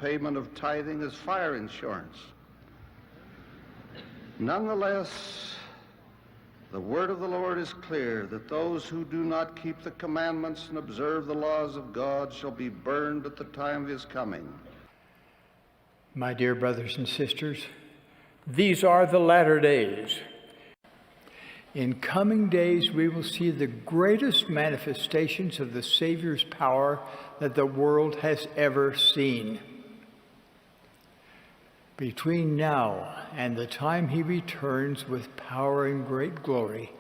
payment of tithing as fire insurance. Nonetheless, the word of the Lord is clear, that those who do not keep the commandments and observe the laws of God shall be burned at the time of his coming. My dear brothers and sisters, these are the latter days. In coming days, we will see the greatest manifestations of the Savior's power that the world has ever seen. Between now and the time he returns with power and great glory,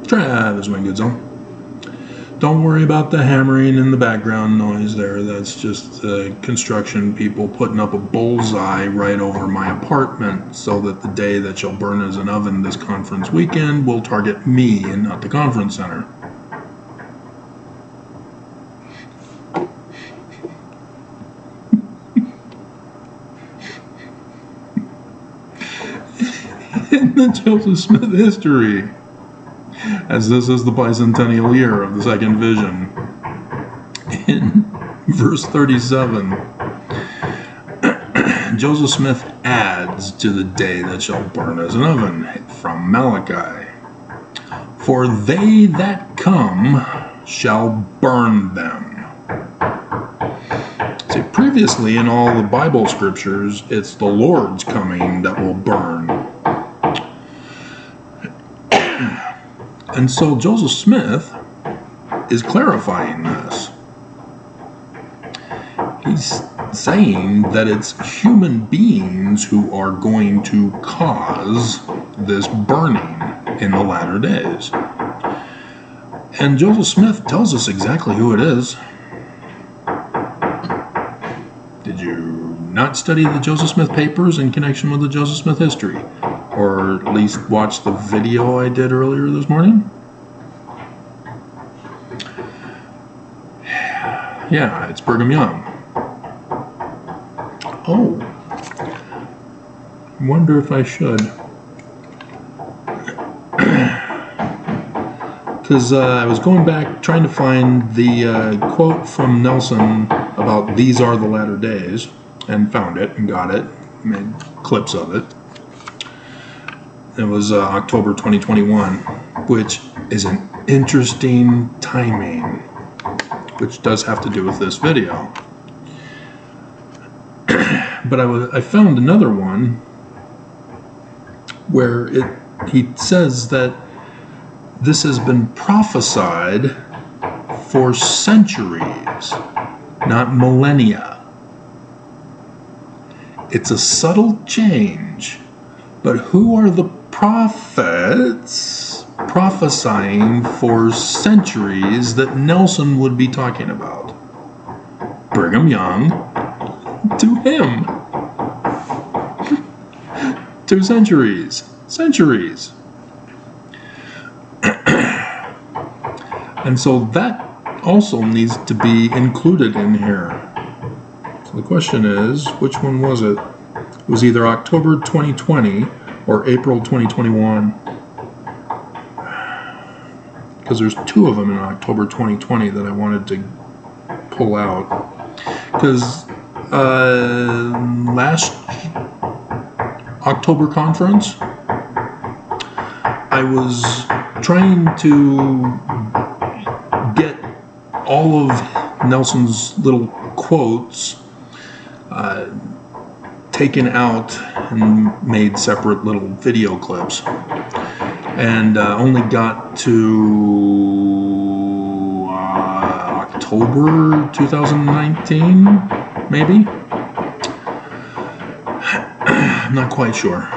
Travis Wingoodzone. Don't worry about the hammering and the background noise there. That's just construction people putting up a bullseye right over my apartment so that the day that shall burn as an oven this conference weekend will target me and not the conference center. In the Joseph Smith history, as this is the bicentennial year of the second vision. In verse 37, Joseph Smith adds to the day that shall burn as an oven from Malachi. For they that come shall burn them. See, previously in all the Bible scriptures, it's the Lord's coming that will burn. And so Joseph Smith is clarifying this. He's saying that it's human beings who are going to cause this burning in the latter days. And Joseph Smith tells us exactly who it is. Did you not study the Joseph Smith papers in connection with the Joseph Smith history? Or at least watch the video I did earlier this morning? Yeah, it's Brigham Young. Oh, I wonder if I should. Because I was going back trying to find the quote from Nelson about these are the latter days, and found it and got it, made clips of it. It was October 2021, which is an interesting timing, which does have to do with this video. But I found another one where he says that this has been prophesied for centuries, not millennia. It's a subtle change, but who are the prophets prophesying for centuries that Nelson would be talking about? Brigham Young to him. 2 centuries. Centuries. And so that also needs to be included in here. So the question is, which one was it? It was either October 2020 or April 2021. Because there's 2 of them in October 2020 that I wanted to pull out. Because last October conference, I was trying to get all of Nelson's little quotes taken out and made separate little video clips, and only got to October 2019, maybe? I'm not quite sure.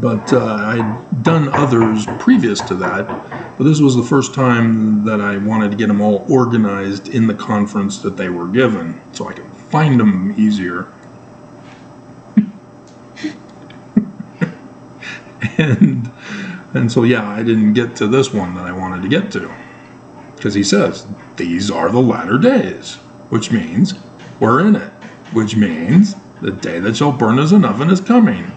But I'd done others previous to that, but this was the first time that I wanted to get them all organized in the conference that they were given, so I could find them easier. and so yeah, I didn't get to this one that I wanted to get to, because he says, these are the latter days. which means we're in it, which means the day that shall burn as an oven is coming.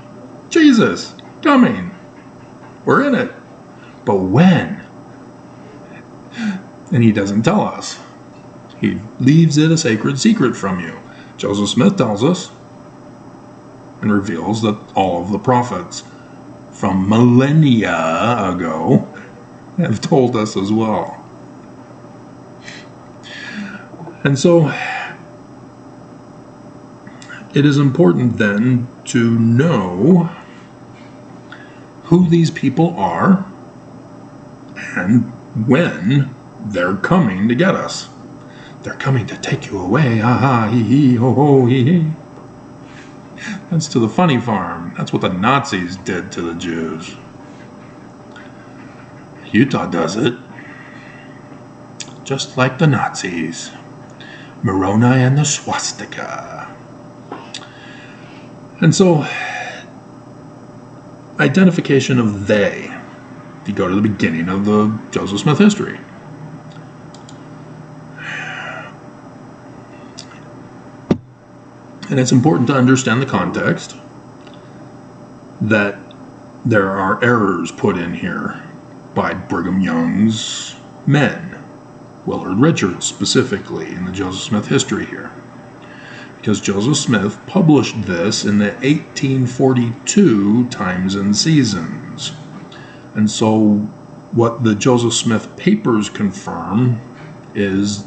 Jesus, coming. We're in it. But when? And he doesn't tell us. He leaves it a sacred secret from you. Joseph Smith tells us and reveals that all of the prophets from millennia ago have told us as well. And so it is important then to know who these people are and when they're coming to get us. They're coming to take you away. Ha ha, hee hee, ho ho, hee hee. That's to the funny farm. That's what the Nazis did to the Jews. Utah does it. Just like the Nazis. Moroni and the swastika. And so, identification of they. If you go to the beginning of the Joseph Smith history. And it's important to understand the context that there are errors put in here by Brigham Young's men, Willard Richards specifically, in the Joseph Smith history here. Because Joseph Smith published this in the 1842 Times and Seasons. And so what the Joseph Smith papers confirm is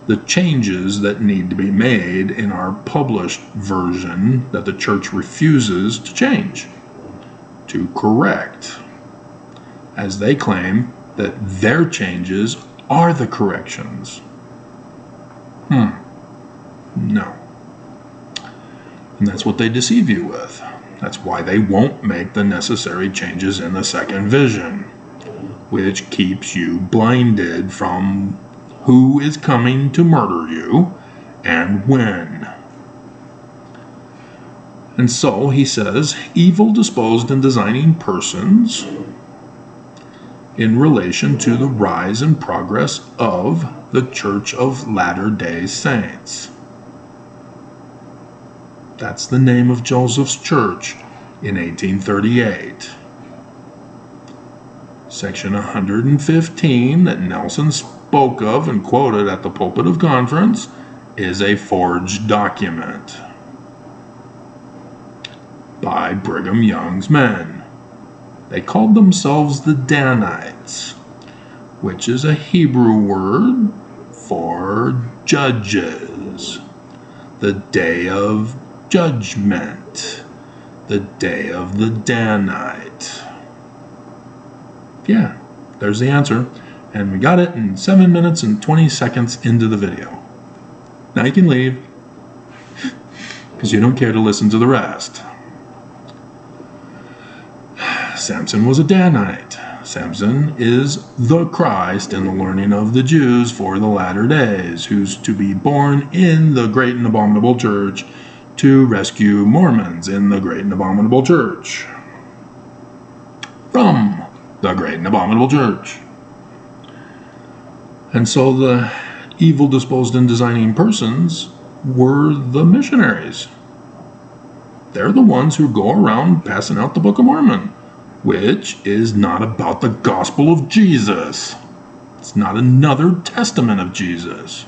the changes that need to be made in our published version that the church refuses to change, to correct, as they claim that their changes are the corrections. No. And that's what they deceive you with. That's why they won't make the necessary changes in the second vision, which keeps you blinded from who is coming to murder you and when. And so he says, evil disposed and designing persons in relation to the rise and progress of the Church of Latter-day Saints. That's the name of Joseph's church in 1838. Section 115 that Nelson spoke of and quoted at the Pulpit of Conference is a forged document by Brigham Young's men. They called themselves the Danites, which is a Hebrew word for judges. The day of judgment, the day of the Danite. Yeah, there's the answer. And we got it in 7 minutes and 20 seconds into the video. Now you can leave, because you don't care to listen to the rest. Samson was a Danite. Samson is the Christ in the learning of the Jews for the latter days, who's to be born in the great and abominable church to rescue Mormons in the great and abominable church from the great and abominable church. And so the evil disposed and designing persons were the missionaries. They're the ones who go around passing out the Book of Mormon, which is not about the gospel of Jesus. It's not another testament of Jesus.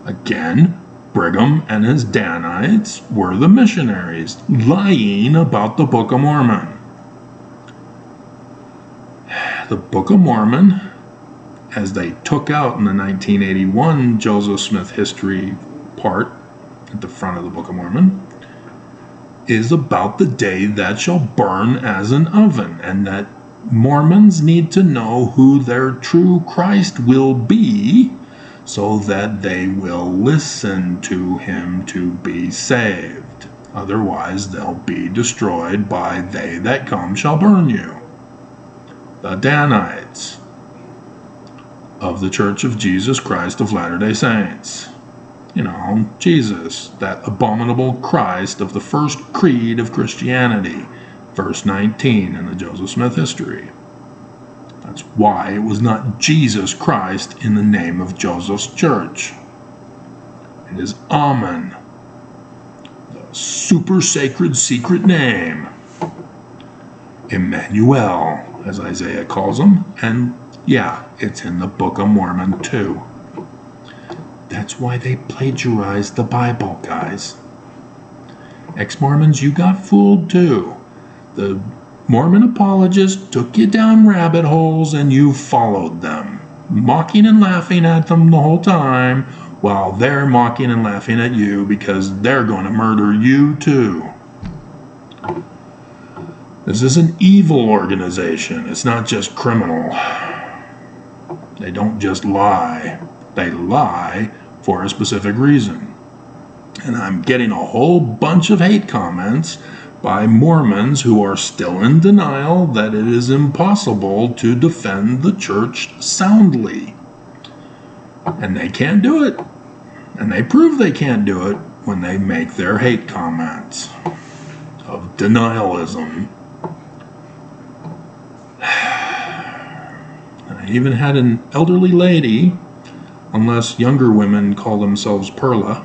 Again, Brigham and his Danites were the missionaries lying about the Book of Mormon. The Book of Mormon, as they took out in the 1981 Joseph Smith history part at the front of the Book of Mormon, is about the day that shall burn as an oven, and that Mormons need to know who their true Christ will be so that they will listen to him to be saved. Otherwise, they'll be destroyed by they that come shall burn you. The Danites of the Church of Jesus Christ of Latter-day Saints. You know, Jesus, that abominable Christ of the first creed of Christianity, verse 19 in the Joseph Smith history. That's why it was not Jesus Christ in the name of Joseph's church. It is Amen, the super sacred secret name. Emmanuel, as Isaiah calls him, and yeah, it's in the Book of Mormon too. That's why they plagiarized the Bible, guys. Ex-Mormons, you got fooled too. The Mormon apologists took you down rabbit holes and you followed them, mocking and laughing at them the whole time, while they're mocking and laughing at you because they're going to murder you too. This is an evil organization. It's not just criminal. They don't just lie. They lie for a specific reason. And I'm getting a whole bunch of hate comments by Mormons who are still in denial that it is impossible to defend the church soundly. And they can't do it. And they prove they can't do it when they make their hate comments of denialism. I even had an elderly lady, unless younger women call themselves Perla,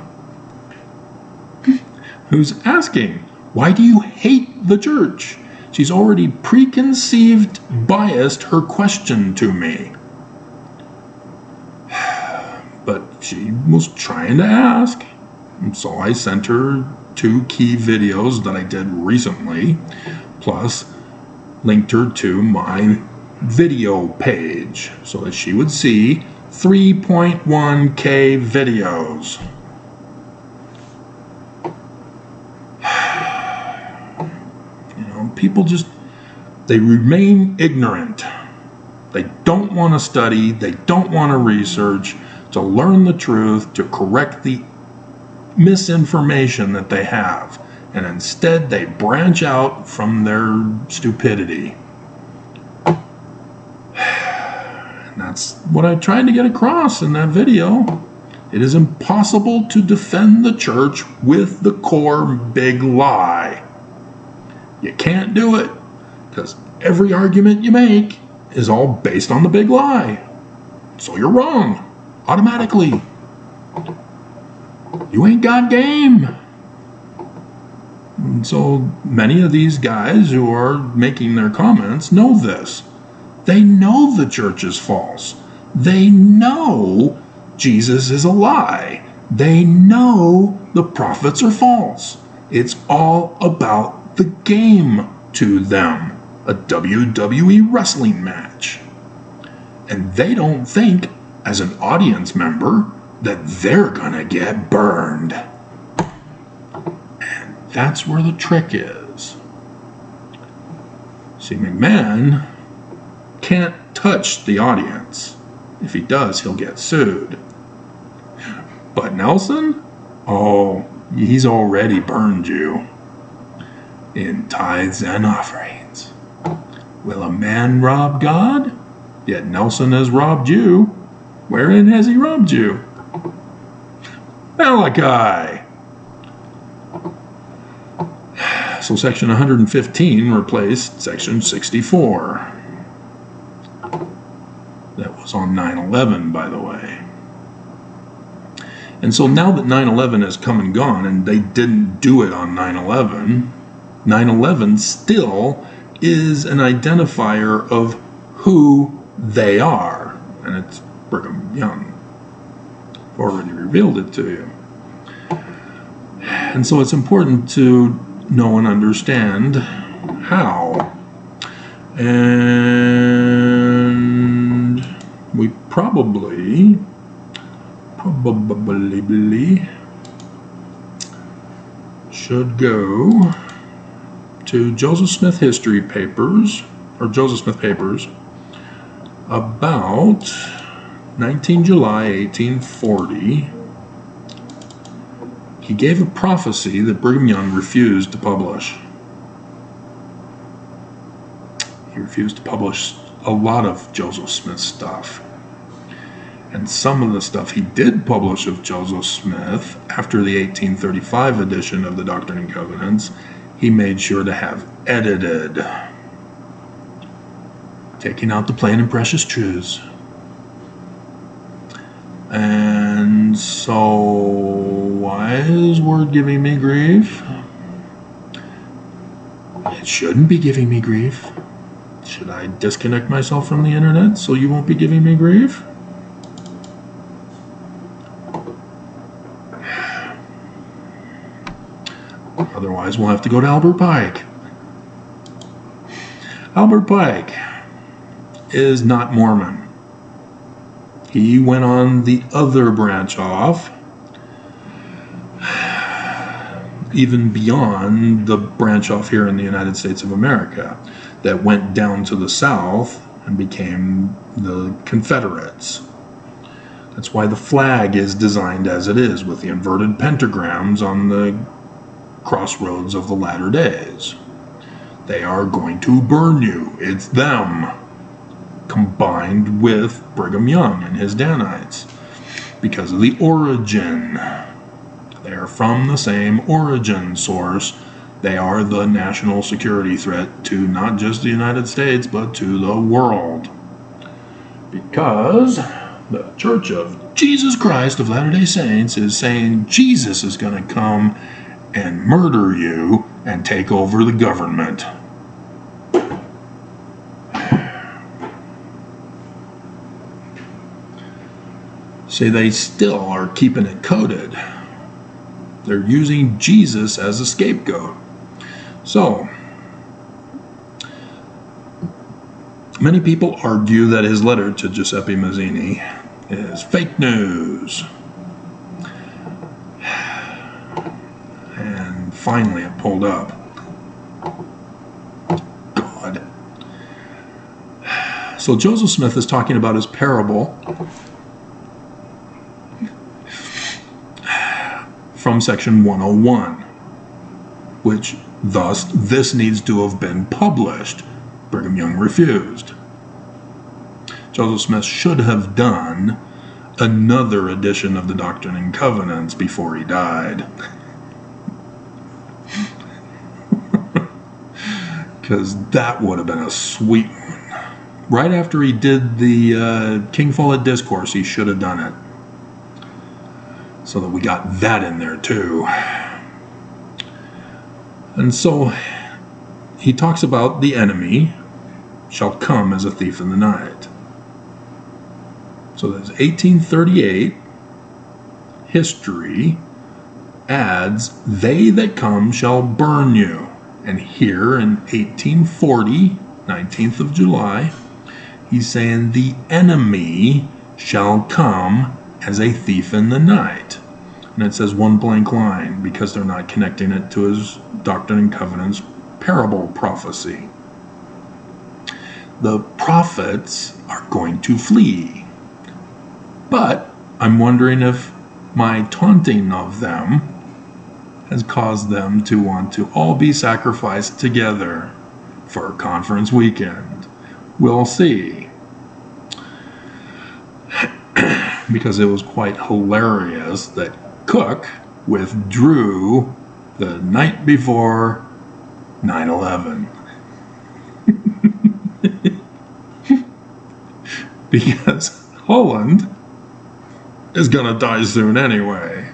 who's asking, why do you hate the church? She's already preconceived biased her question to me. But she was trying to ask, and so I sent her 2 key videos that I did recently, plus linked her to my video page so that she would see 3.1K videos. People just, they remain ignorant. They don't want to study, they don't want to research, to learn the truth, to correct the misinformation that they have. And instead they branch out from their stupidity. And that's what I tried to get across in that video. It is impossible to defend the church with the core big lie. You can't do it, because every argument you make is all based on the big lie. So you're wrong, automatically. You ain't got game. And so many of these guys who are making their comments know this. They know the church is false. They know Jesus is a lie. They know the prophets are false. It's all about the game to them, a WWE wrestling match. And they don't think, as an audience member, that they're gonna get burned. And that's where the trick is. See, McMahon can't touch the audience. If he does, he'll get sued. But Nelson? Oh, he's already burned you. In tithes and offerings. Will a man rob God? Yet Nelson has robbed you. Wherein has he robbed you? Malachi. So section 115 replaced section 64. That was on 9/11, by the way. And so now that 9/11 has come and gone, and they didn't do it on 9/11, 9/11 still is an identifier of who they are. And it's Brigham Young. I've already revealed it to you. And so it's important to know and understand how. And we probably should go to Joseph Smith History Papers, or Joseph Smith Papers, about 19 July 1840. He gave a prophecy that Brigham Young refused to publish. He refused to publish a lot of Joseph Smith's stuff. And some of the stuff he did publish of Joseph Smith after the 1835 edition of the Doctrine and Covenants, he made sure to have edited, taking out the plain and precious truths. And so Why is word giving me grief? It shouldn't be giving me grief. Should I disconnect myself from the internet so you won't be giving me grief? Otherwise, we'll have to go to Albert Pike. Albert Pike is not Mormon. He went on the other branch off, even beyond the branch off here in the United States of America, that went down to the south and became the Confederates. That's why the flag is designed as it is, with the inverted pentagrams on the crossroads of the latter days. They are going to burn you. It's them, combined with Brigham Young and his Danites, because of the origin. They are from the same origin source. They are the national security threat to not just the United States, but to the world. Because the Church of Jesus Christ of Latter-day Saints is saying Jesus is going to come and murder you and take over the government. See, they still are keeping it coded. They're using Jesus as a scapegoat. So, many people argue that his letter to Giuseppe Mazzini is fake news. And finally it pulled up. God. So Joseph Smith is talking about his parable from section 101, which thus this needs to have been published. Brigham Young refused. Joseph Smith should have done another edition of the Doctrine and Covenants before he died. Because that would have been a sweet one. Right after he did the King Follett Discourse, he should have done it. So that we got that in there too. And so he talks about the enemy shall come as a thief in the night. So there's 1838 history adds, they that come shall burn you. And here in 1840, 19th of July, he's saying the enemy shall come as a thief in the night. And it says one blank line because they're not connecting it to his Doctrine and Covenants parable prophecy. The prophets are going to flee. But I'm wondering if my taunting of them has caused them to want to all be sacrificed together for conference weekend. We'll see. Because it was quite hilarious that Cook withdrew the night before 9/11. Because Holland is going to die soon anyway.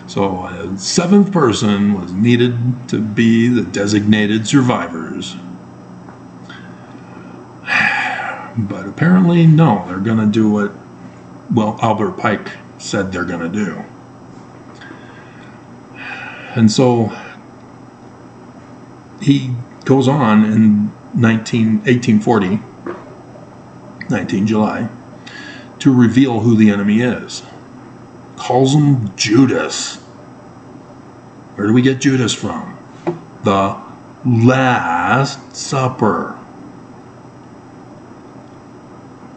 So a seventh person was needed to be the designated survivors. But apparently, no, they're going to do what, well, Albert Pike said they're going to do. And so he goes on in 1840, 19 July, to reveal who the enemy is. Calls him Judas. Where do we get Judas from? The Last Supper.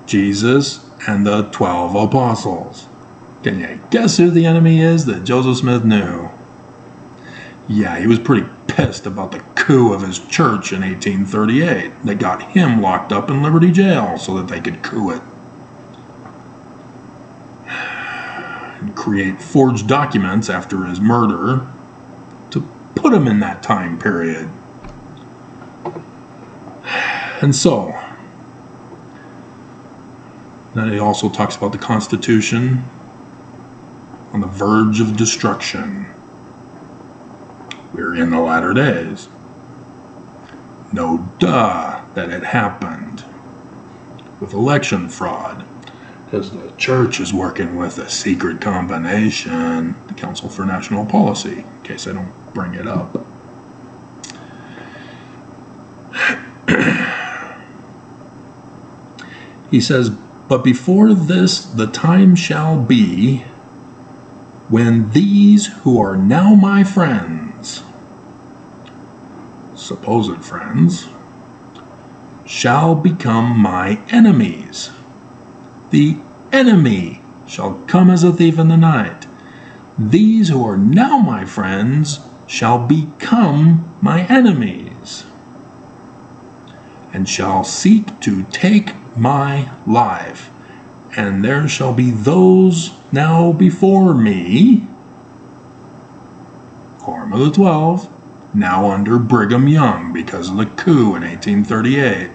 Jesus and the 12 apostles. Can you guess who the enemy is that Joseph Smith knew? Yeah, he was pretty pissed about the coup of his church in 1838 that got him locked up in Liberty Jail so that they could coup it. And create forged documents after his murder to put him in that time period. And so, then he also talks about the Constitution on the verge of destruction. We're in the latter days. No duh that it happened with election fraud, because the church is working with a secret combination, the Council for National Policy, in case I don't bring it up. He says, but before this the time shall be when these who are now my friends, supposed friends, shall become my enemies. The enemy shall come as a thief in the night. These who are now my friends shall become my enemies, and shall seek to take my life. And there shall be those now before me, Quorum of the 12, now under Brigham Young because of the coup in 1838,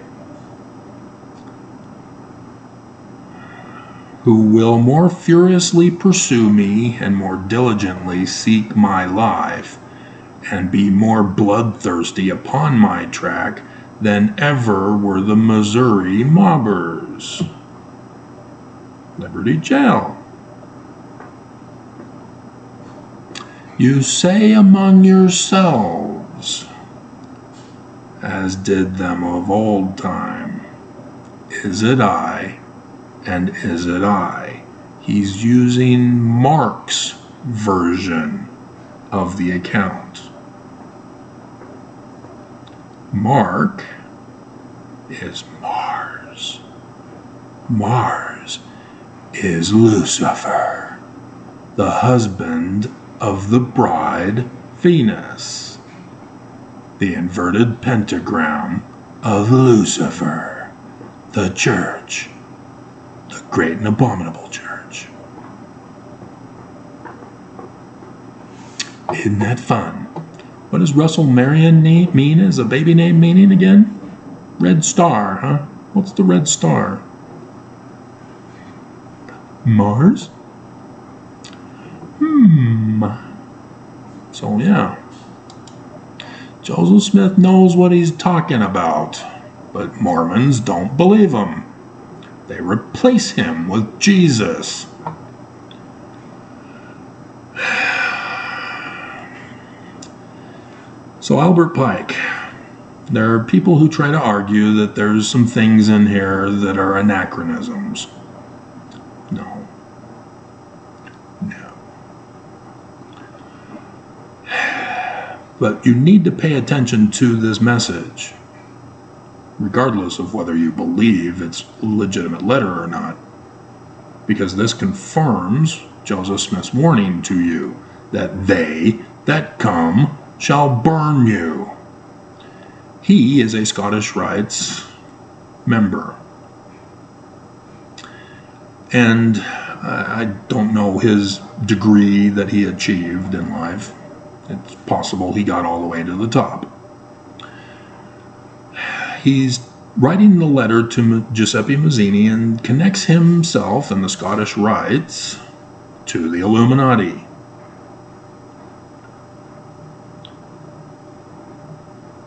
who will more furiously pursue me and more diligently seek my life, and be more bloodthirsty upon my track than ever were the Missouri mobbers. Liberty Jail. You say among yourselves, as did them of old time, is it I, and is it I? He's using Mark's version of the account. Mark is Mars. Mars is Lucifer, the husband of the bride Venus, the inverted pentagram of Lucifer, the church, the great and abominable church. Isn't that fun? What does Russell Marion mean as a baby name meaning again? Red star, huh? What's the red star? Mars? So yeah, Joseph Smith knows what he's talking about, but Mormons don't believe him. They replace him with Jesus. So Albert Pike, there are people who try to argue that there's some things in here that are anachronisms. No. But you need to pay attention to this message, regardless of whether you believe it's a legitimate letter or not, because this confirms Joseph Smith's warning to you that they that come shall burn you. He is a Scottish Rites member. And I don't know his degree that he achieved in life. It's possible he got all the way to the top. He's writing the letter to Giuseppe Mazzini and connects himself and the Scottish Rites to the Illuminati.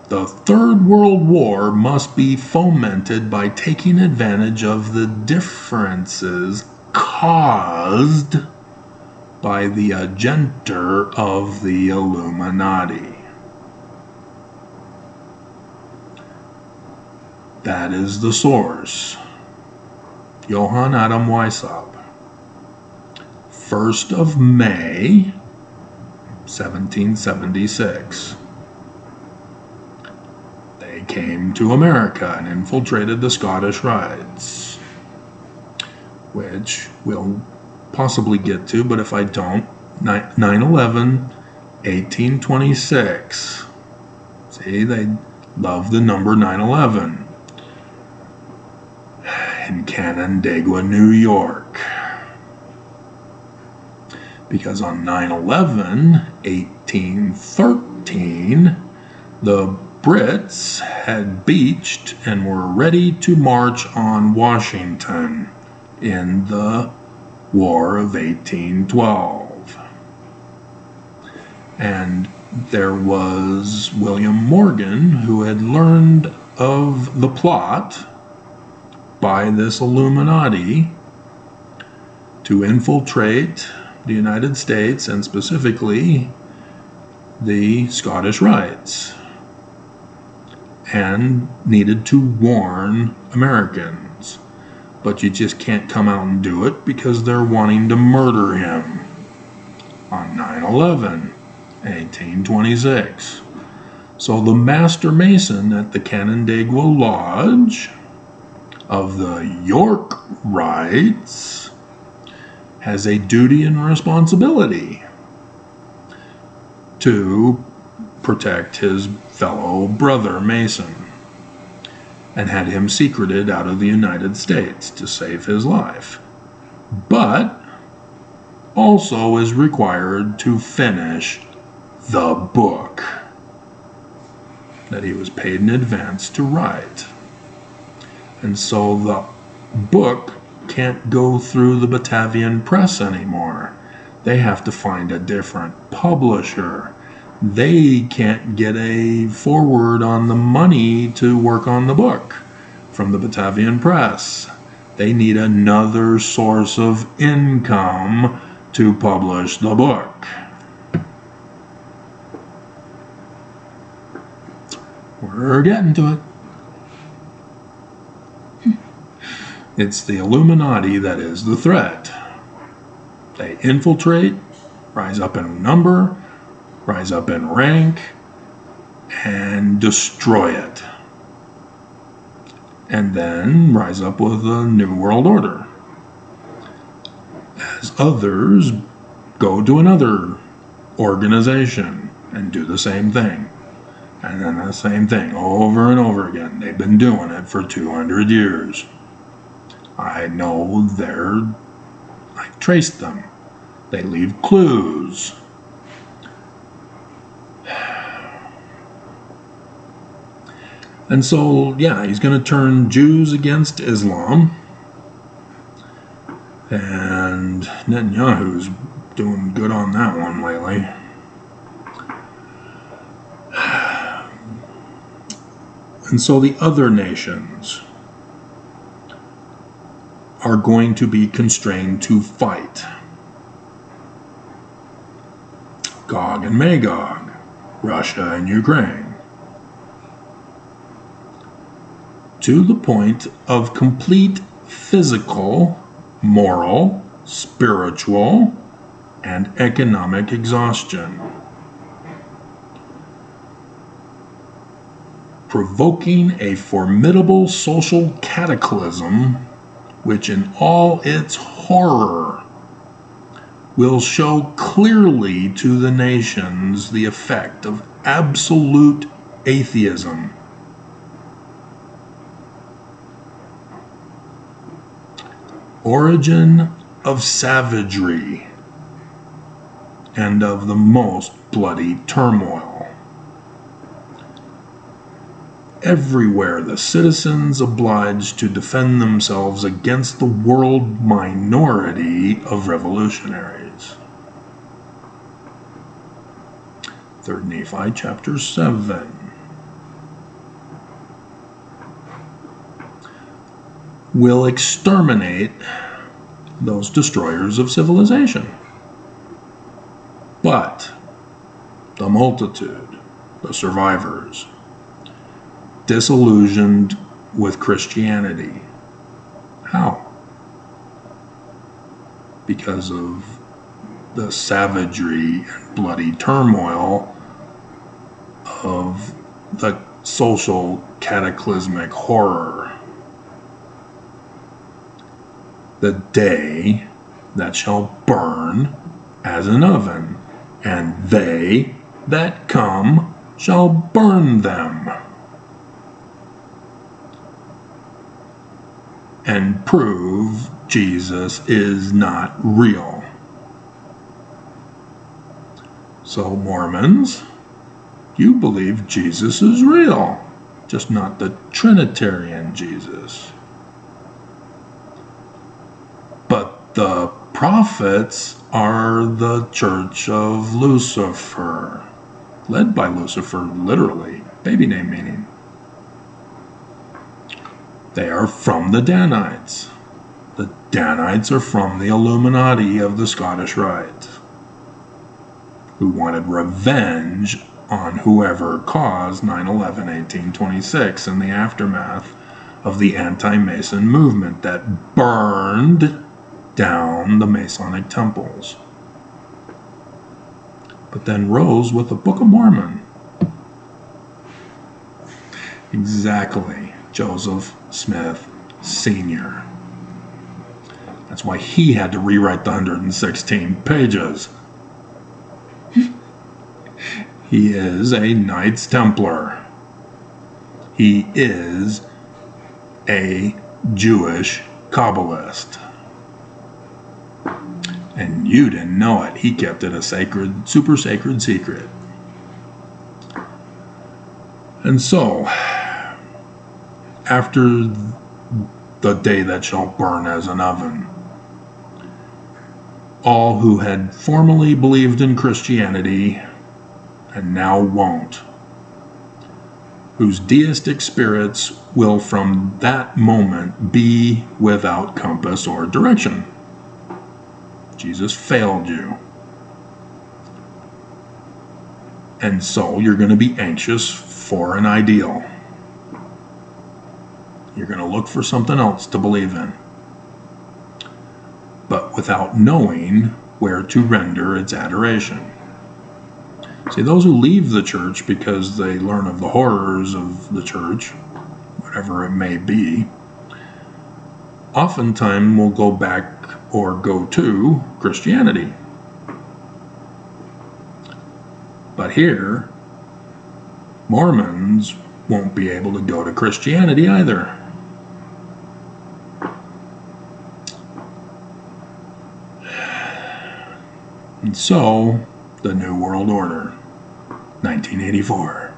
The Third World War must be fomented by taking advantage of the differences caused by the agenter of the Illuminati. That is the source. Johann Adam Weishaupt. 1st of May, 1776. They came to America and infiltrated the Scottish Rites, which we'll possibly get to, but if I don't, 9/11, 1826. See, they love the number 9/11. In Canandaigua, New York. Because on 9/11, 1813, the Brits had beached and were ready to march on Washington in the War of 1812. And there was William Morgan, who had learned of the plot by this Illuminati to infiltrate the United States, and specifically the Scottish Rites, and needed to warn Americans. But you just can't come out and do it because they're wanting to murder him on 9/11, 1826. So the Master Mason at the Canandaigua Lodge of the York Rites has a duty and responsibility to protect his fellow brother Mason, and had him secreted out of the United States to save his life, but also is required to finish the book that he was paid in advance to write. And so the book can't go through the Batavian Press anymore. They have to find a different publisher. They can't get a forward on the money to work on the book from the Batavian Press. They need another source of income to publish the book. We're getting to it. It's the Illuminati that is the threat. They infiltrate, rise up in number, rise up in rank, and destroy it. And then rise up with a new world order. As others go to another organization and do the same thing. And then the same thing over and over again. They've been doing it for 200 years. I know I traced them. They leave clues. And so, yeah, he's going to turn Jews against Islam. And Netanyahu's doing good on that one lately. And so the other nations are going to be constrained to fight. Gog and Magog, Russia and Ukraine, to the point of complete physical, moral, spiritual, and economic exhaustion, provoking a formidable social cataclysm which in all its horror will show clearly to the nations the effect of absolute atheism. Origin of savagery and of the most bloody turmoil. Everywhere the citizens obliged to defend themselves against the world minority of revolutionaries. 3 Nephi chapter 7. Will exterminate those destroyers of civilization. But the multitude, the survivors, disillusioned with Christianity. How? Because of the savagery and bloody turmoil of the social cataclysmic horror. The day that shall burn as an oven, and they that come shall burn them, and prove Jesus is not real. So Mormons, you believe Jesus is real, just not the Trinitarian Jesus. But the prophets are the Church of Lucifer, led by Lucifer, literally, baby name meaning. They are from the Danites. The Danites are from the Illuminati of the Scottish Rite, who wanted revenge on whoever caused 9/11/1826 in the aftermath of the anti-Mason movement that burned down the Masonic temples, but then rose with the Book of Mormon. Exactly, Joseph Smith Sr. That's why he had to rewrite the 116 pages. He is a Knights Templar. He is a Jewish Kabbalist. And you didn't know it. He kept it a sacred, super sacred secret. And so, after the day that shall burn as an oven, all who had formerly believed in Christianity and now won't, whose deistic spirits will from that moment be without compass or direction. Jesus failed you. And so you're going to be anxious for an ideal. You're going to look for something else to believe in, but without knowing where to render its adoration. See, those who leave the church because they learn of the horrors of the church, whatever it may be, oftentimes will go back or go to Christianity. But here, Mormons won't be able to go to Christianity either. And so, the New World Order, 1984,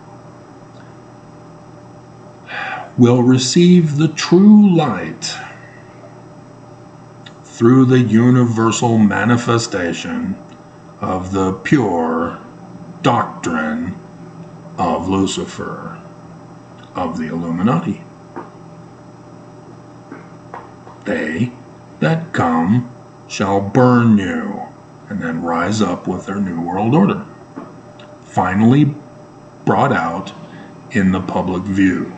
will receive the true light through the universal manifestation of the pure doctrine of Lucifer, of the Illuminati. They that come shall burn you, and then rise up with their New World Order, finally brought out in the public view,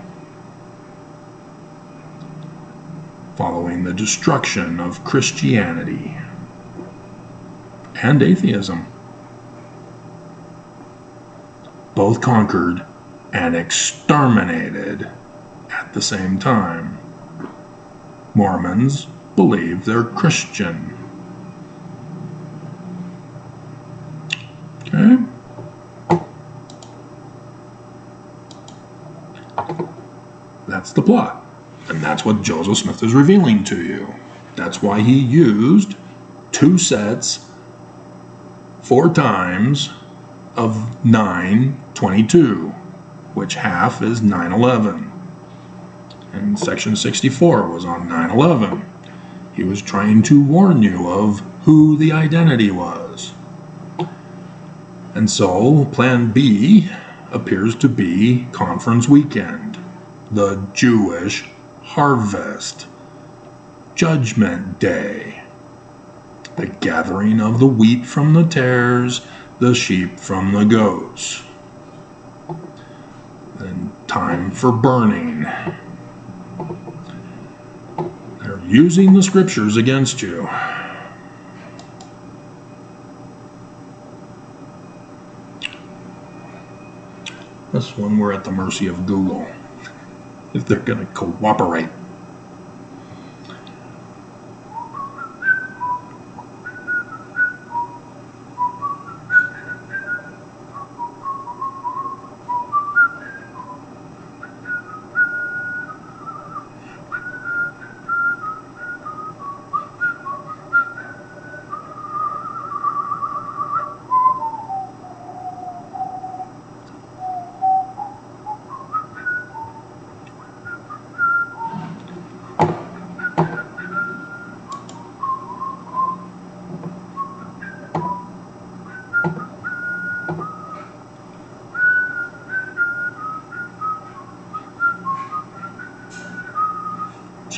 following the destruction of Christianity and atheism, both conquered and exterminated at the same time. Mormons believe they're Christian. Okay? That's the plot. And that's what Joseph Smith is revealing to you. That's why he used 2 sets 4 times of 922, which half is 9/11. And section 64 was on 9/11. He was trying to warn you of who the identity was. And so Plan B appears to be Conference Weekend, the Jewish Harvest, Judgment Day, the gathering of the wheat from the tares, the sheep from the goats, and time for burning. They're using the scriptures against you. This one, we're at the mercy of Google, if they're going to cooperate.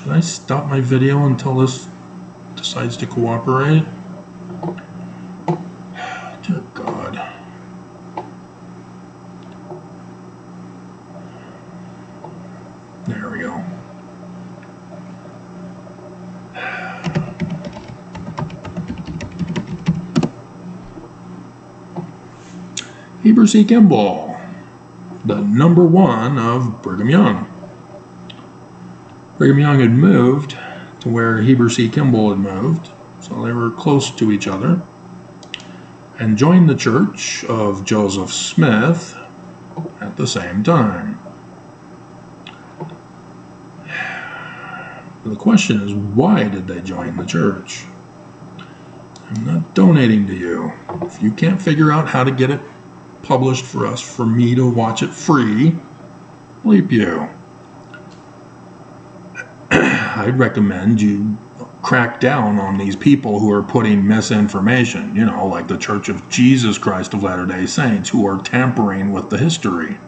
Should I stop my video until this decides to cooperate? Dear God. There we go. Heber C. Kimball, the #1 of Brigham Young. Brigham Young had moved to where Heber C. Kimball had moved, so they were close to each other, and joined the church of Joseph Smith at the same time. The question is, why did they join the church? I'm not donating to you. If you can't figure out how to get it published for us, for me to watch it free, bleep you. I'd recommend you crack down on these people who are putting misinformation, like the Church of Jesus Christ of Latter-day Saints, who are tampering with the history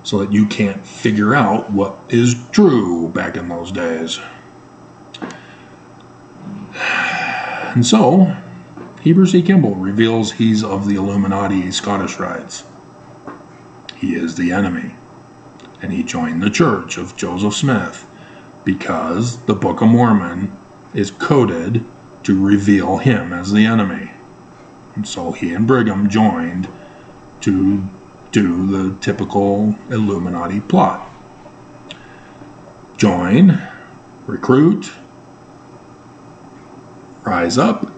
so that you can't figure out what is true back in those days. And so, Heber C. Kimball reveals he's of the Illuminati Scottish Rites. He is the enemy. And he joined the church of Joseph Smith because the Book of Mormon is coded to reveal him as the enemy. And so he and Brigham joined to do the typical Illuminati plot. Join, recruit, rise up,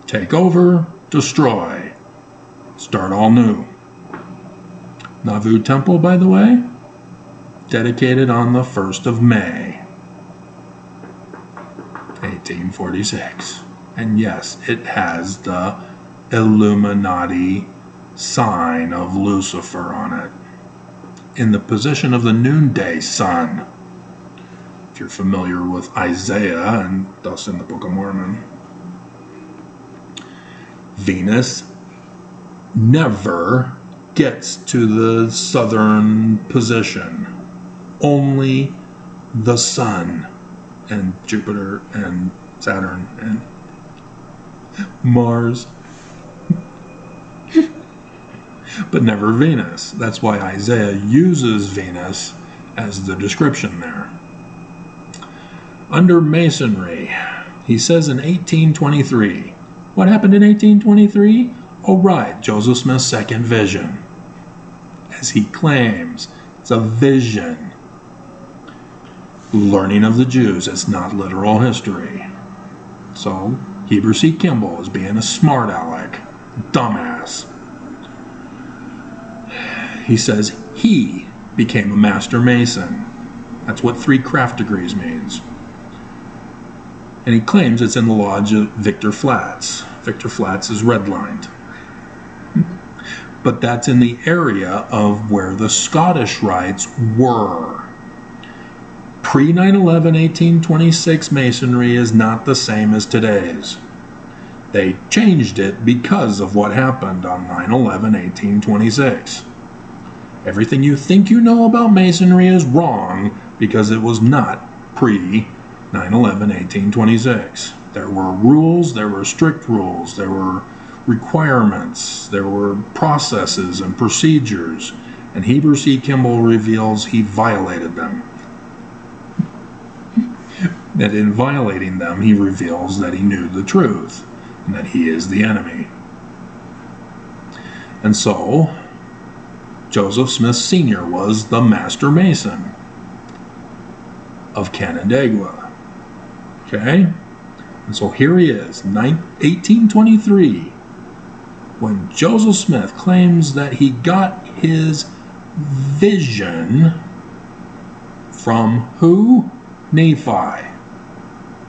take over, destroy, start all new. Nauvoo Temple, by the way, dedicated on the 1st of May, 1846. And yes, it has the Illuminati sign of Lucifer on it, in the position of the noonday sun, if you're familiar with Isaiah and thus in the Book of Mormon. Venus never gets to the southern position. Only the sun and Jupiter and Saturn and Mars, but never Venus. That's why Isaiah uses Venus as the description there. Under Masonry, he says in 1823, what happened in 1823? Oh, right, Joseph Smith's second vision. As he claims, it's a vision. Learning of the Jews, it's not literal history. So, Heber C. Kimball is being a smart aleck, dumbass. He says he became a master mason. That's what 3 craft degrees means. And he claims it's in the lodge of Victor Flats. Victor Flats is redlined. But that's in the area of where the Scottish Rites were. Pre-9/11, 1826 Masonry is not the same as today's. They changed it because of what happened on 9/11, 1826. Everything you think you know about Masonry is wrong because it was not pre-9/11, 1826. There were rules, there were strict rules, there were requirements, there were processes and procedures, and Heber C. Kimball reveals he violated them. And in violating them, he reveals that he knew the truth and that he is the enemy. And so, Joseph Smith Sr. was the Master Mason of Canandaigua. Okay? And so here he is, 1823, when Joseph Smith claims that he got his vision from who? Nephi,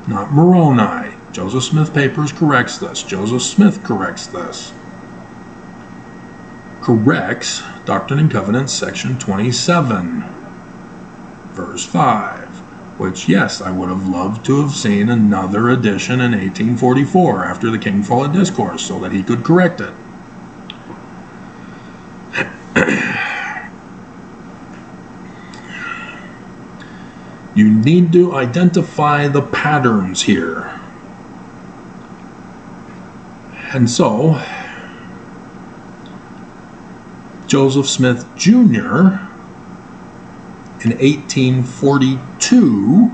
not Moroni. Joseph Smith Papers corrects this. Joseph Smith corrects this. Corrects Doctrine and Covenants, section 27, verse 5, which, yes, I would have loved to have seen another edition in 1844 after the King Follett Discourse so that he could correct it. You need to identify the patterns here. And so, Joseph Smith Jr. in 1842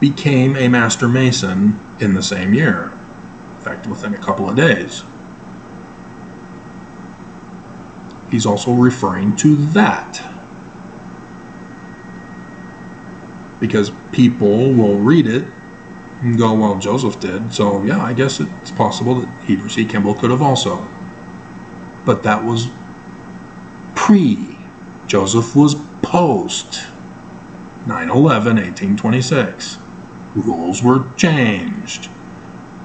became a Master Mason in the same year. In fact, within a couple of days. He's also referring to that. Because people will read it and go, well, Joseph did, so yeah, I guess it's possible that Heber C. Kimball could have also. But that was pre. Joseph was post 9/11, 1826. Rules were changed.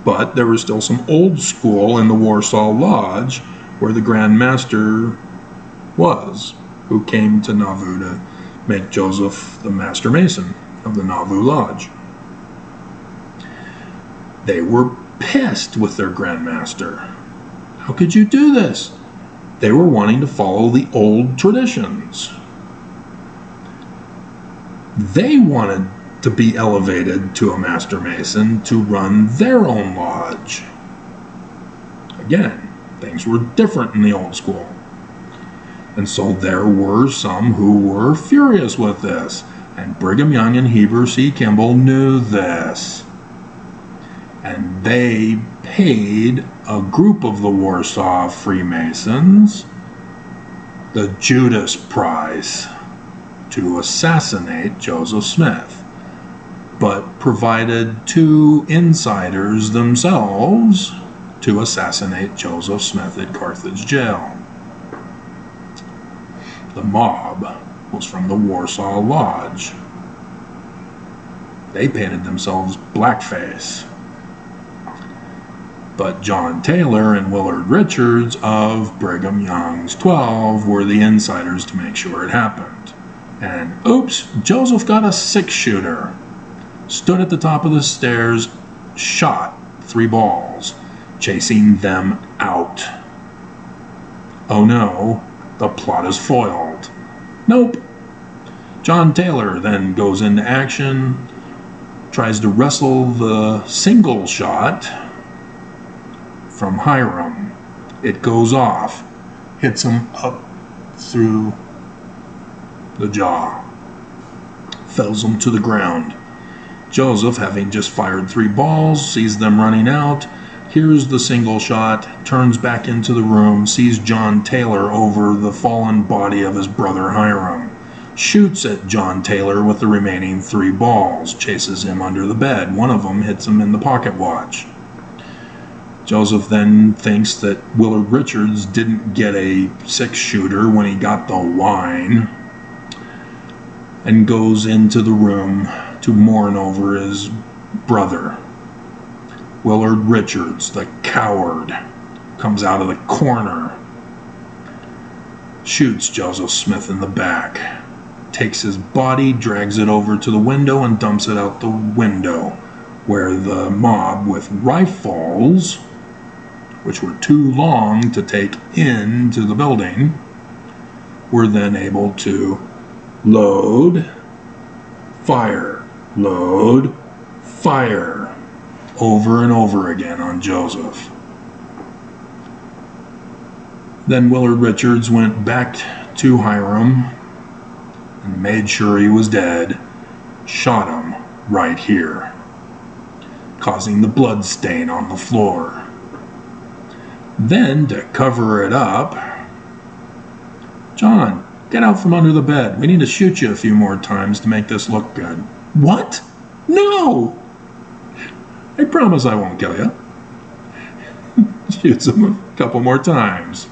But there was still some old school in the Warsaw Lodge where the Grand Master was, who came to Nauvoo to make Joseph the Master Mason of the Nauvoo Lodge. They were pissed with their Grand Master. How could you do this? They were wanting to follow the old traditions. They wanted to be elevated to a Master Mason to run their own lodge. Again, things were different in the old school. And so there were some who were furious with this. And Brigham Young and Heber C. Kimball knew this. And they paid a group of the Warsaw Freemasons the Judas Prize to assassinate Joseph Smith, but provided 2 insiders themselves to assassinate Joseph Smith at Carthage Jail. The mob was from the Warsaw Lodge. They painted themselves blackface. But John Taylor and Willard Richards of Brigham Young's 12 were the insiders to make sure it happened. And oops, Joseph got a 6-shooter. Stood at the top of the stairs, shot 3 balls, chasing them out. Oh no, the plot is foiled. Nope. John Taylor then goes into action, tries to wrestle the single shot from Hiram. It goes off, hits him up through the jaw, fells him to the ground. Joseph, having just fired 3 balls, sees them running out, hears the single shot, turns back into the room, sees John Taylor over the fallen body of his brother Hiram, shoots at John Taylor with the remaining 3 balls, chases him under the bed. One of them hits him in the pocket watch. Joseph then thinks that Willard Richards didn't get a 6-shooter when he got the wine, and goes into the room to mourn over his brother. Willard Richards, the coward, comes out of the corner, shoots Joseph Smith in the back, takes his body, drags it over to the window, and dumps it out the window, where the mob with rifles, which were too long to take into the building, were then able to load, fire, load, fire, over and over again on Joseph. Then Willard Richards went back to Hiram and made sure he was dead, shot him right here, causing the blood stain on the floor. Then, to cover it up, John, get out from under the bed. We need to shoot you a few more times to make this look good. What? No! I promise I won't kill you. Shoots him a couple more times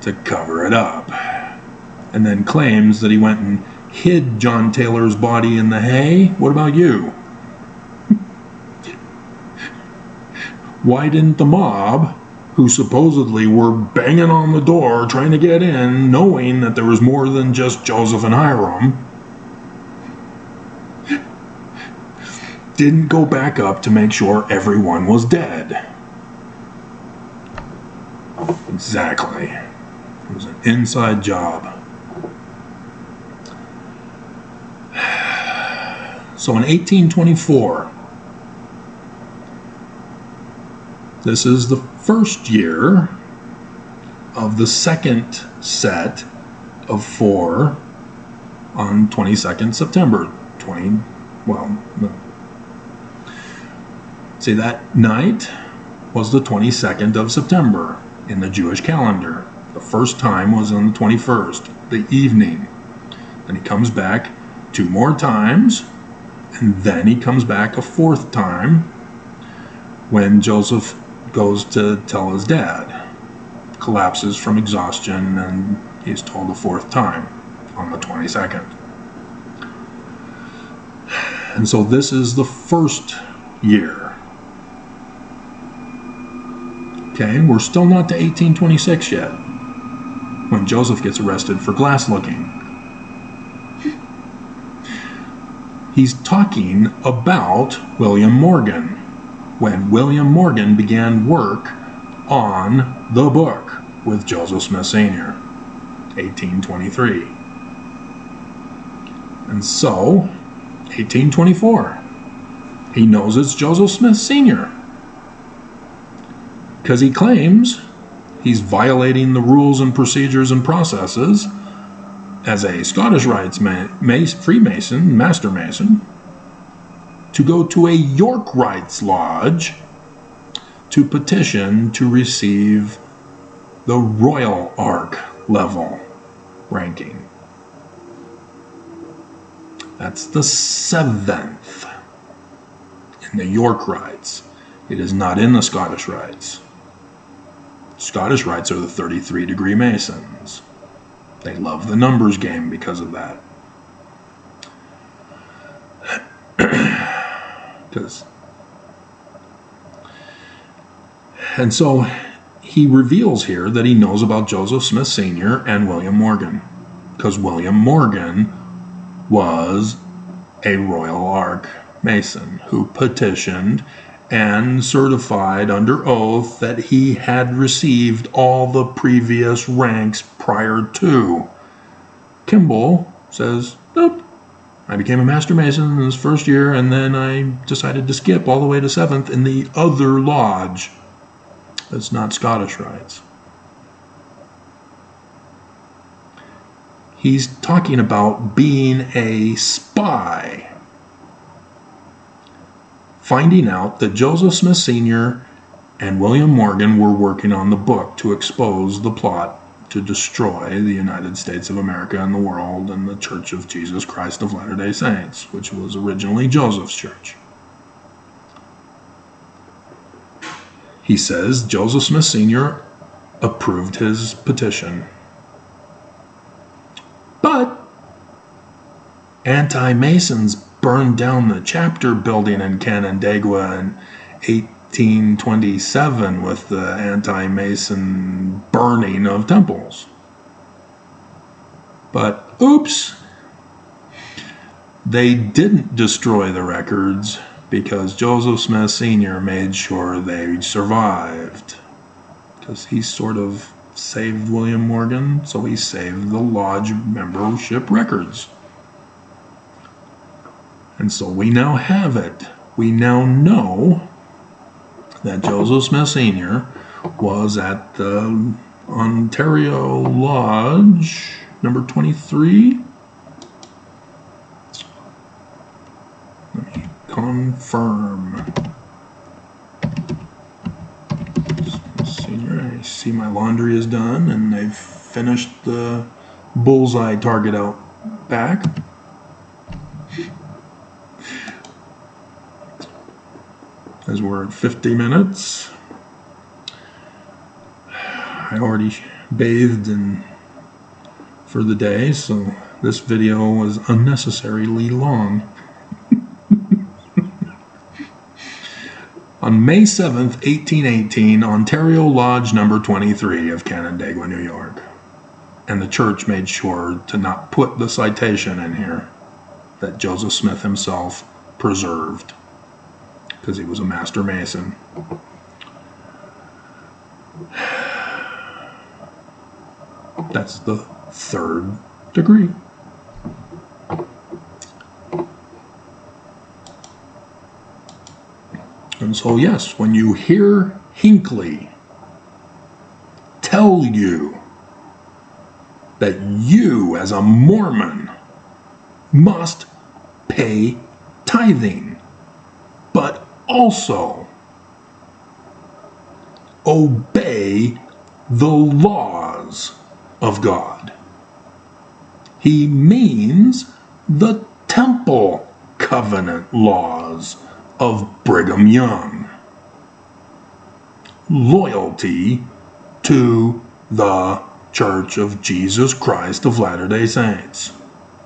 to cover it up. And then claims that he went and hid John Taylor's body in the hay. What about you? Why didn't the mob, who supposedly were banging on the door trying to get in, knowing that there was more than just Joseph and Hiram, didn't go back up to make sure everyone was dead? Exactly. It was an inside job. So in 1824, this is the first year of the second set of 4 on 22nd September. See, that night was the 22nd of September in the Jewish calendar. The first time was on the 21st, the evening. Then he comes back 2 more times, and then he comes back a 4th time when Joseph goes to tell his dad. Collapses from exhaustion, and he's told a 4th time on the 22nd. And so this is the first year. Okay, we're still not to 1826 yet, when Joseph gets arrested for glass looking. He's talking about William Morgan, when William Morgan began work on the book with Joseph Smith Sr., 1823. And so, 1824, he knows it's Joseph Smith Sr., because he claims he's violating the rules and procedures and processes as a Scottish Rites Freemason, Master Mason, to go to a York Rites Lodge to petition to receive the Royal Ark level ranking. That's the 7th in the York Rites. It is not in the Scottish Rites. Scottish Rites are the 33-degree Masons. They love the numbers game because of that. And so he reveals here that he knows about Joseph Smith Sr. and William Morgan, because William Morgan was a Royal Ark Mason who petitioned and certified under oath that he had received all the previous ranks prior to. Kimball says, nope, I became a Master Mason in his first year, and then I decided to skip all the way to 7th in the other lodge. That's not Scottish Rites. He's talking about being a spy, finding out that Joseph Smith Sr. and William Morgan were working on the book to expose the plot to destroy the United States of America and the world and the Church of Jesus Christ of Latter-day Saints, which was originally Joseph's church. He says Joseph Smith Sr. approved his petition. But anti-Masons burned down the chapter building in Canandaigua in 1827 with the anti-Mason burning of temples. But oops, they didn't destroy the records because Joseph Smith Sr. made sure they survived, because he sort of saved William Morgan, so he saved the lodge membership records. And so we now have it. We now know that Joseph Smith Sr. was at the Ontario Lodge number 23. Let me confirm. Senior, I see my laundry is done and they've finished the bullseye target out back. As we're at 50 minutes. I already bathed for the day, so this video was unnecessarily long. On May 7th, 1818, Ontario Lodge number 23 of Canandaigua, New York. And the church made sure to not put the citation in here that Joseph Smith himself preserved, because he was a Master Mason. That's the 3rd degree. And so, yes, when you hear Hinckley tell you that you, as a Mormon, must pay tithing, but also obey the laws of God, he means the temple covenant laws of Brigham Young. Loyalty to the Church of Jesus Christ of Latter-day Saints,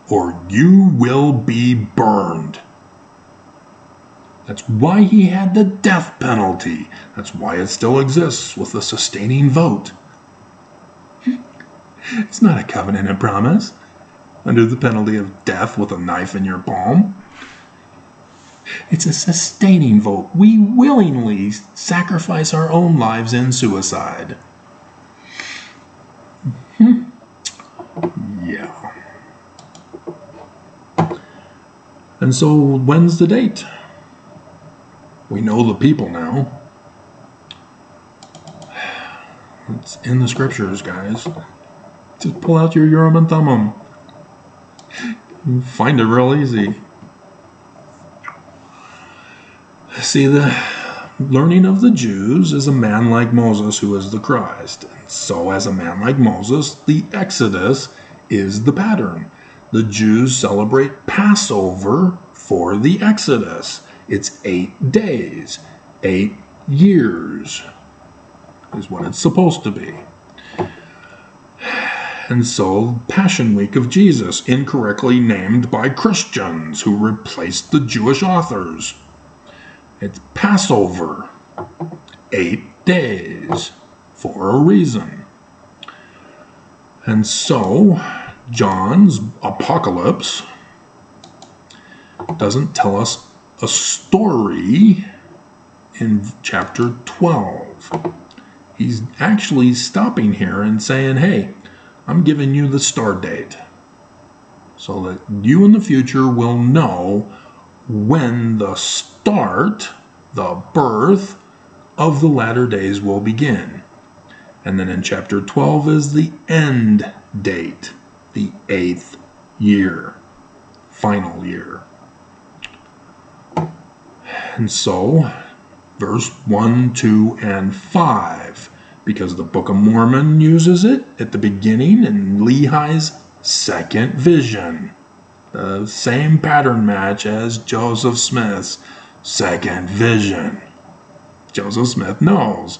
or you will be burned. That's why he had the death penalty. That's why it still exists with the sustaining vote. It's not a covenant and promise under the penalty of death with a knife in your palm. It's a sustaining vote. We willingly sacrifice our own lives in suicide. Yeah. And so, when's the date? We know the people now. It's in the scriptures, guys. Just pull out your Urim and Thummim. You find it real easy. See, the learning of the Jews is a man like Moses who is the Christ. And so, as a man like Moses, the Exodus is the pattern. The Jews celebrate Passover for the Exodus. It's 8 days, 8 years is what it's supposed to be. And so, Passion Week of Jesus, incorrectly named by Christians who replaced the Jewish authors. It's Passover, 8 days, for a reason. And so, John's Apocalypse doesn't tell us a story in chapter 12. He's actually stopping here and saying, hey, I'm giving you the start date so that you in the future will know when the start, the birth of the latter days will begin. And then in chapter 12 is the end date, the 8th year, final year. And so, verse 1, 2, and 5, because the Book of Mormon uses it at the beginning in Lehi's second vision. The same pattern match as Joseph Smith's second vision. Joseph Smith knows.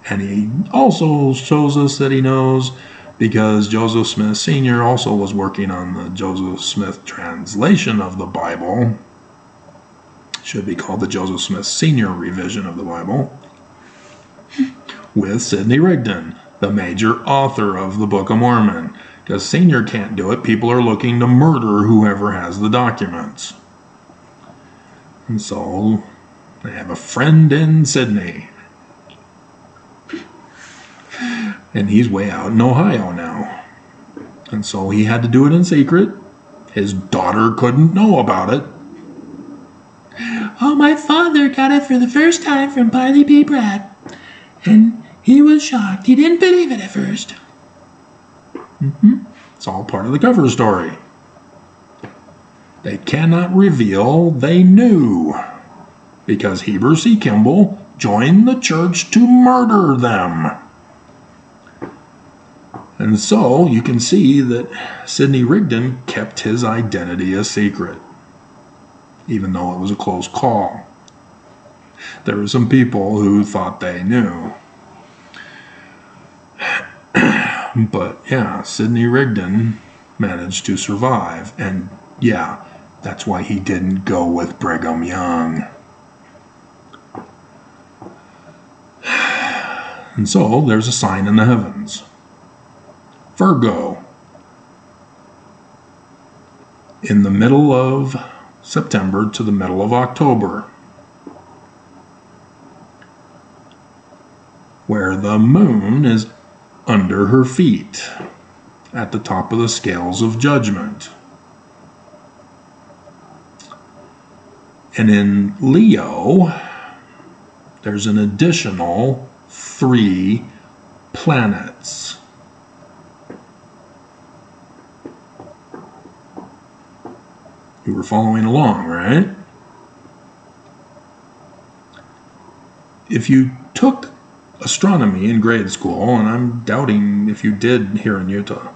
And he also shows us that he knows because Joseph Smith Sr. also was working on the Joseph Smith translation of the Bible. Should be called the Joseph Smith Sr. revision of the Bible, with Sidney Rigdon, the major author of the Book of Mormon. Because Senior can't do it, people are looking to murder whoever has the documents. And so, they have a friend in Sydney. And he's way out in Ohio now. And so he had to do it in secret. His daughter couldn't know about it. Oh, my father got it for the first time from Barley B. Brad, and he was shocked. He didn't believe it at first. It's all part of the cover story. They cannot reveal they knew, because Heber C. Kimball joined the church to murder them. And so you can see that Sidney Rigdon kept his identity a secret, even though it was a close call. There were some people who thought they knew. But yeah, Sidney Rigdon managed to survive. And yeah, that's why he didn't go with Brigham Young. And so there's a sign in the heavens. Virgo. In the middle of September to the middle of October, where the moon is under her feet at the top of the scales of judgment. And in Leo, there's an additional 3 planets. You were following along, right? If you took astronomy in grade school, and I'm doubting if you did here in Utah,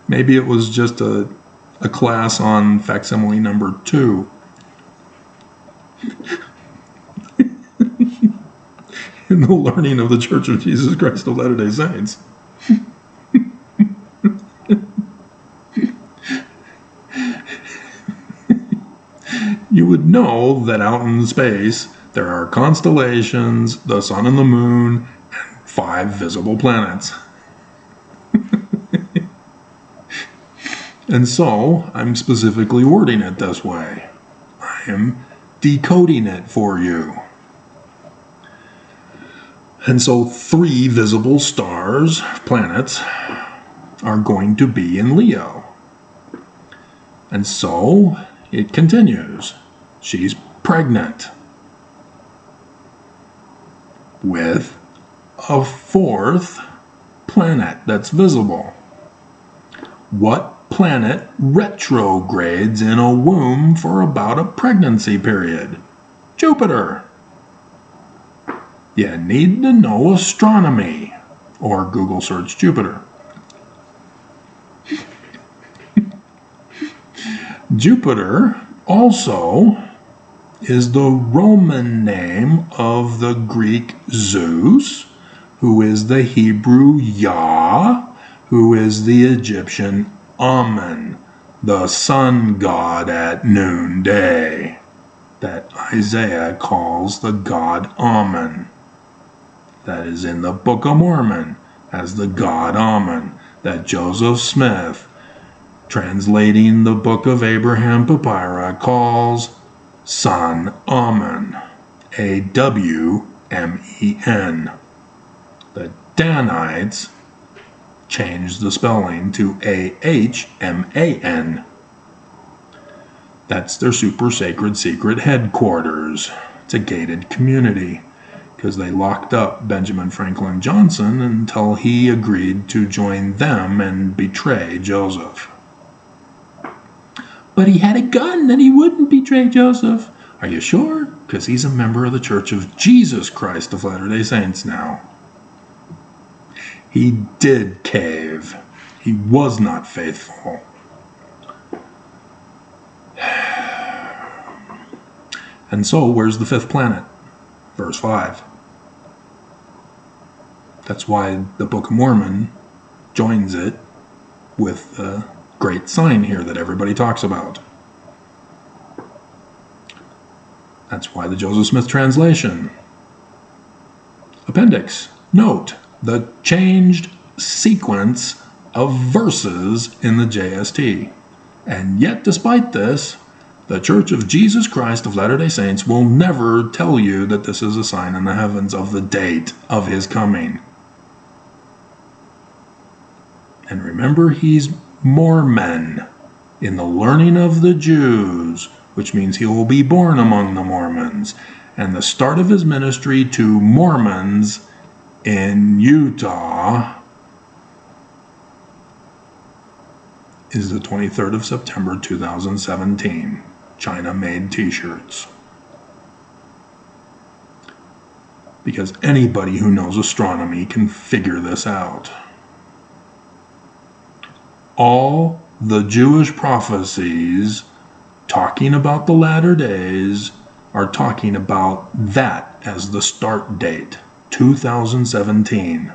maybe it was just a class on facsimile number 2. In the learning of the Church of Jesus Christ of Latter-day Saints. You would know that out in space there are constellations, the sun and the moon, and 5 visible planets. And so, I'm specifically wording it this way. I am decoding it for you. And so 3 visible stars, planets, are going to be in Leo. And so it continues. She's pregnant with a 4th planet that's visible. What planet retrogrades in a womb for about a pregnancy period? Jupiter. You need to know astronomy, or Google search Jupiter. Jupiter also is the Roman name of the Greek Zeus, who is the Hebrew Yah, who is the Egyptian Amun, the sun god at noonday, that Isaiah calls the god Amun. That is in the Book of Mormon as the god Amun, that Joseph Smith, translating the Book of Abraham Papyri, calls Sun Amun, A-W-M-E-N. The Danites changed the spelling to A-H-M-A-N. That's their super sacred secret headquarters. It's a gated community, because they locked up Benjamin Franklin Johnson until he agreed to join them and betray Joseph. But he had a gun and he wouldn't betray Joseph. Are you sure? Because he's a member of the Church of Jesus Christ of Latter-day Saints now. He did cave. He was not faithful. And so, where's the 5th planet? Verse 5. That's why the Book of Mormon joins it with the great sign here that everybody talks about. That's why the Joseph Smith translation. Appendix. Note the changed sequence of verses in the JST. And yet, despite this, the Church of Jesus Christ of Latter-day Saints will never tell you that this is a sign in the heavens of the date of his coming. And remember, he's Mormon in the learning of the Jews, which means he will be born among the Mormons. And the start of his ministry to Mormons in Utah is the 23rd of September 2017. China-made t-shirts. Because anybody who knows astronomy can figure this out. All the Jewish prophecies talking about the latter days are talking about that as the start date, 2017.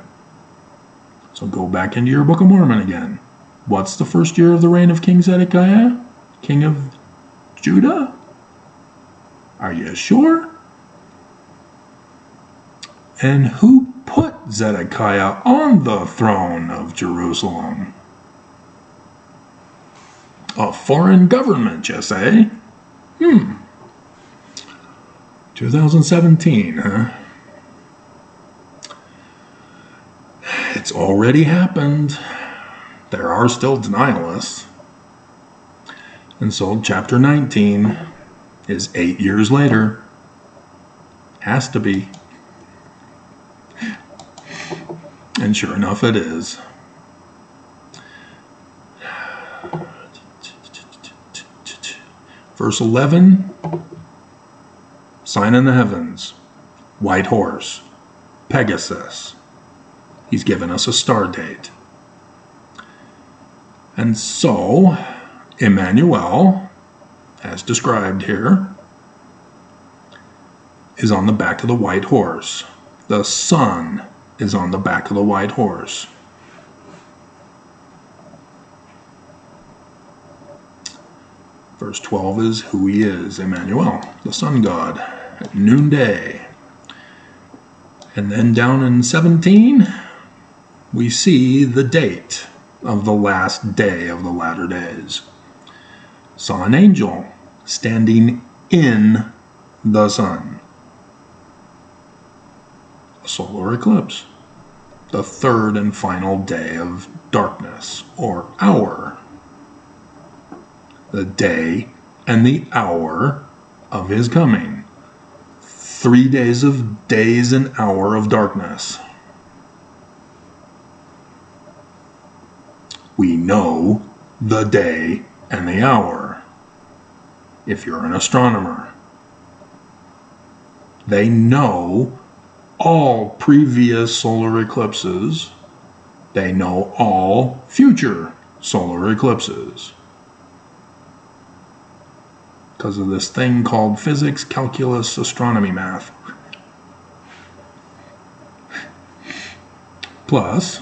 So go back into your Book of Mormon again. What's the first year of the reign of King Zedekiah? King of Judah? Are you sure? And who put Zedekiah on the throne of Jerusalem? A foreign government, you say? 2017, huh? It's already happened. There are still denialists. And so chapter 19 is 8 years later. Has to be. And sure enough, it is. Verse 11, sign in the heavens, white horse, Pegasus. He's given us a star date. And so, Emmanuel, as described here, is on the back of the white horse. The Son is on the back of the white horse. Verse 12 is who he is, Emmanuel, the sun god, at noonday. And then down in 17, we see the date of the last day of the latter days. Saw an angel standing in the sun. A solar eclipse. The third and final day of darkness, or hour. The day and the hour of his coming. 3 days of days and hour of darkness. We know the day and the hour. If you're an astronomer, they know all previous solar eclipses. They know all future solar eclipses. Because of this thing called physics, calculus, astronomy, math. Plus,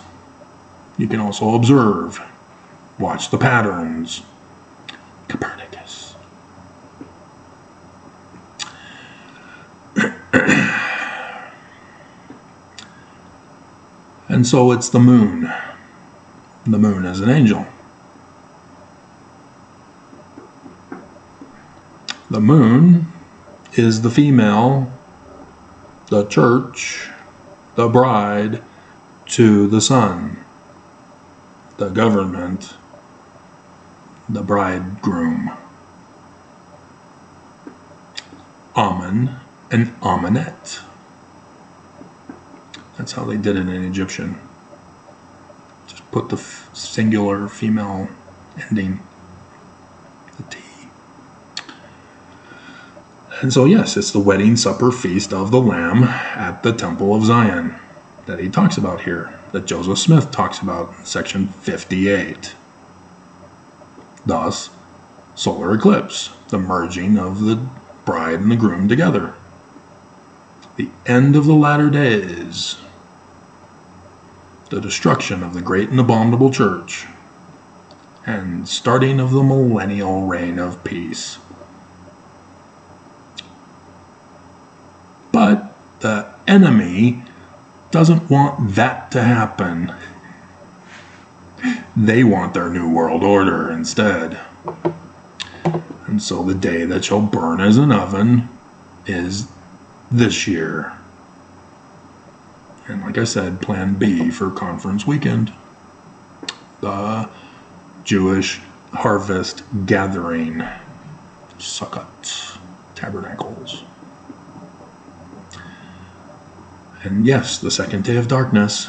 you can also observe, watch the patterns. Copernicus. And so it's the moon. The moon is an angel. The moon is the female, the church, the bride to the sun, the government, the bridegroom. Amen and Amenet. That's how they did it in Egyptian. Just put the singular female ending, the T. And so yes, it's the wedding supper feast of the Lamb at the Temple of Zion that he talks about here, that Joseph Smith talks about in section 58. Thus, solar eclipse, the merging of the bride and the groom together. The end of the latter days, the destruction of the great and abominable church, and starting of the millennial reign of peace. But the enemy doesn't want that to happen. They want their new world order instead. And so the day that shall burn as an oven is this year. And like I said, plan B for conference weekend. The Jewish harvest gathering. Sukkot. Tabernacles. And yes, the second day of darkness.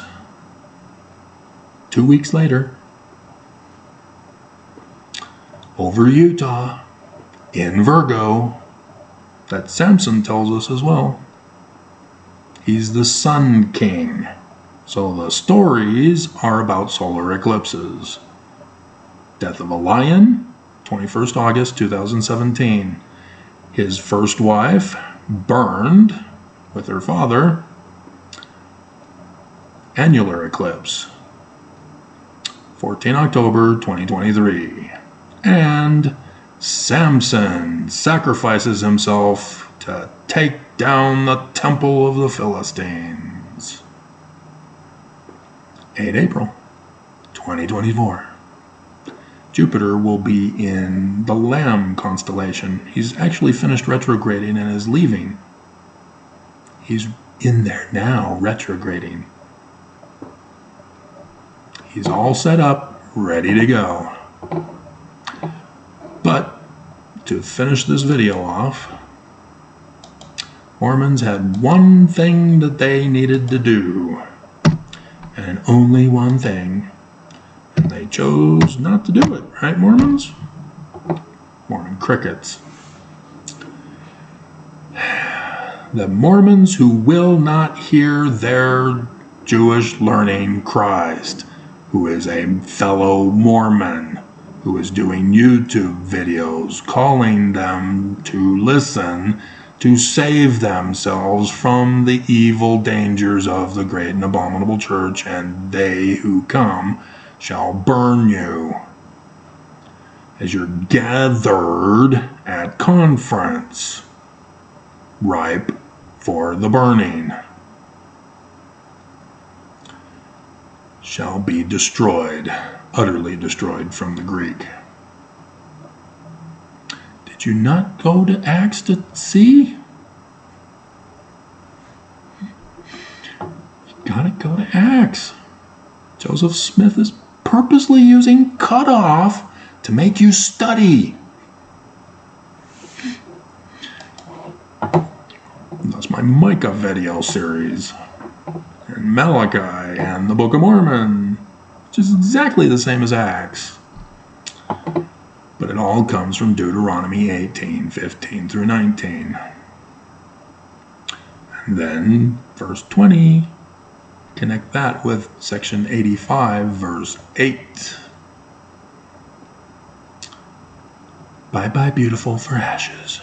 2 weeks later. Over Utah. In Virgo. That Samson tells us as well. He's the Sun King. So the stories are about solar eclipses. Death of a lion, 21st August 2017. His first wife burned with her father. Annular eclipse, 14 October 2023. And Samson sacrifices himself to take down the temple of the Philistines. 8 April 2024. Jupiter will be in the Lamb constellation. He's actually finished retrograding and is leaving. He's in there now, retrograding. He's all set up, ready to go. But to finish this video off, Mormons had one thing that they needed to do, and only one thing, and they chose not to do it, right, Mormons? Mormon crickets. The Mormons who will not hear their Jewish learning Christ, who is a fellow Mormon, who is doing YouTube videos, calling them to listen to save themselves from the evil dangers of the great and abominable church, and they who come shall burn you as you're gathered at conference, ripe for the burning, shall be destroyed, utterly destroyed from the Greek. Did you not go to Acts to see? You gotta go to Acts. Joseph Smith is purposely using cutoff to make you study. That's my Micah video series, and Malachi, and the Book of Mormon, which is exactly the same as Acts. But it all comes from Deuteronomy 18:15 through 19. And then verse 20, connect that with section 85, verse 8. Bye bye, beautiful, for ashes.